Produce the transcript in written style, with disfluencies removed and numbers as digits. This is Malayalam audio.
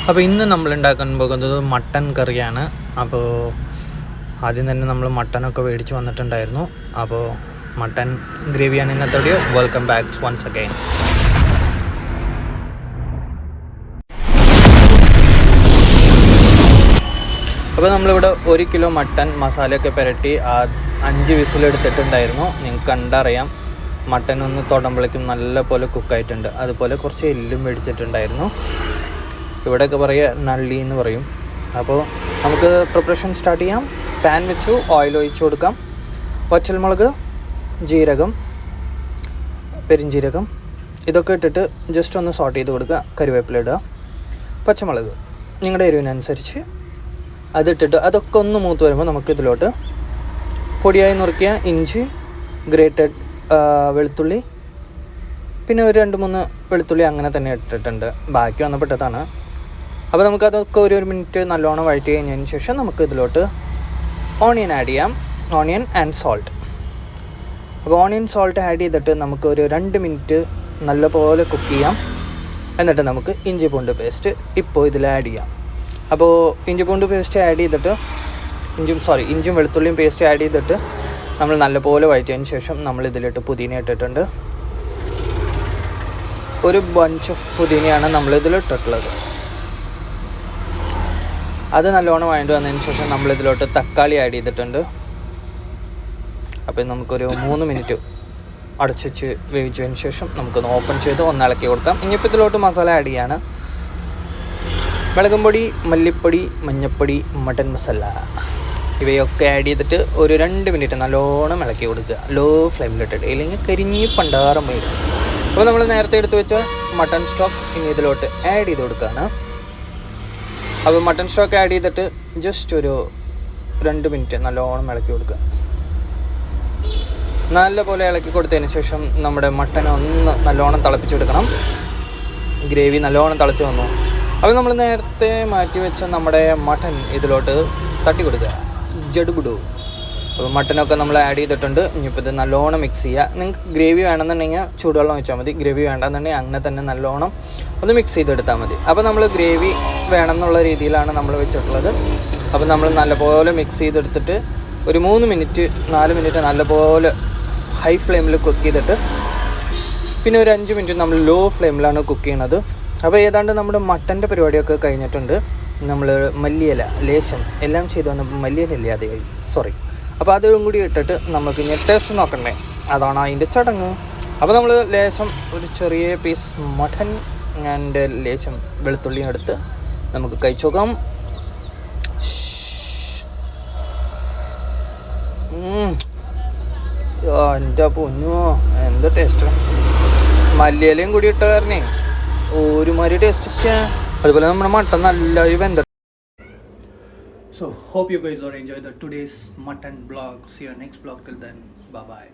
അപ്പോൾ ഇന്ന് നമ്മൾ ഉണ്ടാക്കാൻ പോകുന്നത് മട്ടൻ കറിയാണ്. അപ്പോൾ ആദ്യം തന്നെ നമ്മൾ മട്ടനൊക്കെ മേടിച്ച് വന്നിട്ടുണ്ടായിരുന്നു. അപ്പോൾ മട്ടൻ ഗ്രേവിയാണ് ഇന്നത്തെ video. Welcome back once again. അപ്പോൾ നമ്മളിവിടെ 1 കിലോ മട്ടൻ മസാലയൊക്കെ പുരട്ടി 5 വിസിലെടുത്തിട്ടുണ്ടായിരുന്നു. നിങ്ങൾക്ക് കണ്ടറിയാം മട്ടൻ ഒന്ന് തൊടുമ്പോഴേക്കും നല്ല പോലെ കുക്കായിട്ടുണ്ട്. അതുപോലെ കുറച്ച് എല്ലും മേടിച്ചിട്ടുണ്ടായിരുന്നു. ഇവിടെയൊക്കെ പറയുക നള്ളി എന്ന് പറയും. അപ്പോൾ നമുക്ക് പ്രിപ്പറേഷൻ സ്റ്റാർട്ട് ചെയ്യാം. പാൻ വെച്ചു, ഓയിൽ ഒഴിച്ചു കൊടുക്കാം. പച്ചമുളക്, ജീരകം, പെരിഞ്ജീരകം ഇതൊക്കെ ഇട്ടിട്ട് ജസ്റ്റ് ഒന്ന് സോട്ട് ചെയ്ത് കൊടുക്കുക. കറിവേപ്പില ഇടുക, പച്ചമുളക് നിങ്ങളുടെ എരിവിനനുസരിച്ച് അതിട്ടിട്ട് അതൊക്കെ ഒന്ന് മൂത്ത് വരുമ്പോൾ നമുക്കിതിലോട്ട് പൊടിയായി നുറുക്കിയ ഇഞ്ചി, ഗ്രേറ്റഡ് വെളുത്തുള്ളി, പിന്നെ ഒരു 2-3 വെളുത്തുള്ളി അങ്ങനെ തന്നെ ഇട്ടിട്ടുണ്ട്. ബാക്കി വന്നപ്പെട്ടതാണ്. അപ്പോൾ നമുക്കതൊക്കെ ഒരു മിനിറ്റ് നല്ലോണം വഴറ്റി കഴിഞ്ഞതിന് ശേഷം നമുക്ക് ഇതിലോട്ട് ഓണിയൻ ആഡ് ചെയ്യാം. Onion and salt. അപ്പോൾ ഓണിയൻ സോൾട്ട് ആഡ് ചെയ്തിട്ട് നമുക്ക് ഒരു 2 മിനിറ്റ് നല്ലപോലെ കുക്ക് ചെയ്യാം. എന്നിട്ട് നമുക്ക് ഇഞ്ചി പൂണ്ട് പേസ്റ്റ് ഇപ്പോൾ ഇതിൽ ആഡ് ചെയ്യാം. അപ്പോൾ ഇഞ്ചി പൂണ്ട് പേസ്റ്റ് ആഡ് ചെയ്തിട്ട് ഇഞ്ചും വെളുത്തുള്ളിയും പേസ്റ്റ് ആഡ് ചെയ്തിട്ട് നമ്മൾ നല്ലപോലെ വഴറ്റിയതിന് ശേഷം നമ്മൾ ഇതിലിട്ട് പുതിന ഇട്ടിട്ടുണ്ട്. ഒരു ബഞ്ച് ഓഫ് പുതിനയാണ് നമ്മളിതിൽ ഇട്ടിട്ടുള്ളത്. അത് നല്ലോണം വഴണ്ടി വന്നതിന് ശേഷം നമ്മളിതിലോട്ട് തക്കാളി ആഡ് ചെയ്തിട്ടുണ്ട്. അപ്പോൾ നമുക്കൊരു 3 മിനിറ്റ് അടച്ചു വെച്ച് വേവിച്ചതിന് ശേഷം നമുക്കൊന്ന് ഓപ്പൺ ചെയ്ത് ഒന്ന് ഇളക്കി കൊടുക്കാം. ഇനിയിപ്പോൾ ഇതിലോട്ട് മസാല ആഡ് ചെയ്യാണ്. മുളകും പൊടി, മല്ലിപ്പൊടി, മഞ്ഞൾപ്പൊടി, മട്ടൻ മസാല ഇവയൊക്കെ ആഡ് ചെയ്തിട്ട് ഒരു 2 മിനിറ്റ് നല്ലോണം ഇളക്കി കൊടുക്കുക. ലോ ഫ്ലെയിമിലിട്ടിട്ട്, ഇല്ലെങ്കിൽ കരിഞ്ഞ് പണ്ടാറം പോയി. അപ്പോൾ നമ്മൾ നേരത്തെ എടുത്ത് വെച്ച മട്ടൺ സ്റ്റോക്ക് ഇനി ഇതിലോട്ട് ആഡ് ചെയ്ത് കൊടുക്കുകയാണ്. അപ്പോൾ മട്ടൺ സ്റ്റോക്ക് ആഡ് ചെയ്തിട്ട് ജസ്റ്റ് ഒരു 2 മിനിറ്റ് നല്ലോണം ഇളക്കി കൊടുക്കുക. നല്ലപോലെ ഇളക്കി കൊടുത്തതിന് ശേഷം നമ്മുടെ മട്ടൻ ഒന്ന് നല്ലോണം തിളപ്പിച്ചെടുക്കണം. ഗ്രേവി നല്ലോണം തിളച്ച് വന്നു. അപ്പോൾ നമ്മൾ നേരത്തെ മാറ്റി വെച്ച നമ്മുടെ മട്ടൻ ഇതിലോട്ട് തട്ടി കൊടുക്കുക. ജഡുബുഡു. അപ്പോൾ മട്ടനൊക്കെ നമ്മൾ ആഡ് ചെയ്തിട്ടുണ്ട്. ഇനിയിപ്പോൾ ഇത് നല്ലോണം മിക്സ് ചെയ്യുക. നിങ്ങൾക്ക് ഗ്രേവി വേണമെന്നുണ്ടെങ്കിൽ ചൂടുവെള്ളം വെച്ചാൽ മതി. ഗ്രേവി വേണ്ടെന്നുണ്ടെങ്കിൽ അങ്ങനെ തന്നെ നല്ലോണം ഒന്ന് മിക്സ് ചെയ്തെടുത്താൽ മതി. അപ്പോൾ നമ്മൾ ഗ്രേവി വേണമെന്നുള്ള രീതിയിലാണ് നമ്മൾ വെച്ചിട്ടുള്ളത്. അപ്പോൾ നമ്മൾ നല്ലപോലെ മിക്സ് ചെയ്തെടുത്തിട്ട് ഒരു 4 മിനിറ്റ് നല്ലപോലെ ഹൈ ഫ്ലെയിമിൽ കുക്ക് ചെയ്തിട്ട് പിന്നെ ഒരു 5 മിനിറ്റ് നമ്മൾ ലോ ഫ്ലെയിമിലാണ് കുക്ക് ചെയ്യണത്. അപ്പോൾ ഏതാണ്ട് നമ്മുടെ മട്ടൻ്റെ പരിപാടിയൊക്കെ കഴിഞ്ഞിട്ടുണ്ട്. നമ്മൾ മല്ലിയില ലേശം എല്ലാം ചെയ്ത് വന്നപ്പോൾ മല്ലിയില ഇല്ലാതെയായി, അപ്പോൾ അതും കൂടി ഇട്ടിട്ട് നമുക്ക് ഇനി ടേസ്റ്റ് നോക്കണ്ടേ, അതാണ് അതിൻ്റെ ചടങ്ങ്. അപ്പോൾ നമ്മൾ ലേശം ഒരു ചെറിയ പീസ് മട്ടൻ ആൻഡ് ലേശം വെളുത്തുള്ളിയും എടുത്ത് നമുക്ക് കഴിച്ചു നോക്കാം. എൻ്റെ പൊന്നോ എന്ത് ടേസ്റ്റ്! മല്ലിയിലയും കൂടി ഇട്ട കാരണേ ഒരുമാതിരി ടേസ്റ്റ്. അതുപോലെ നമ്മുടെ മട്ടൻ നല്ല വെന്ത. So hope you guys are enjoyed the today's mutton vlog. See you next vlog. Till then, bye bye.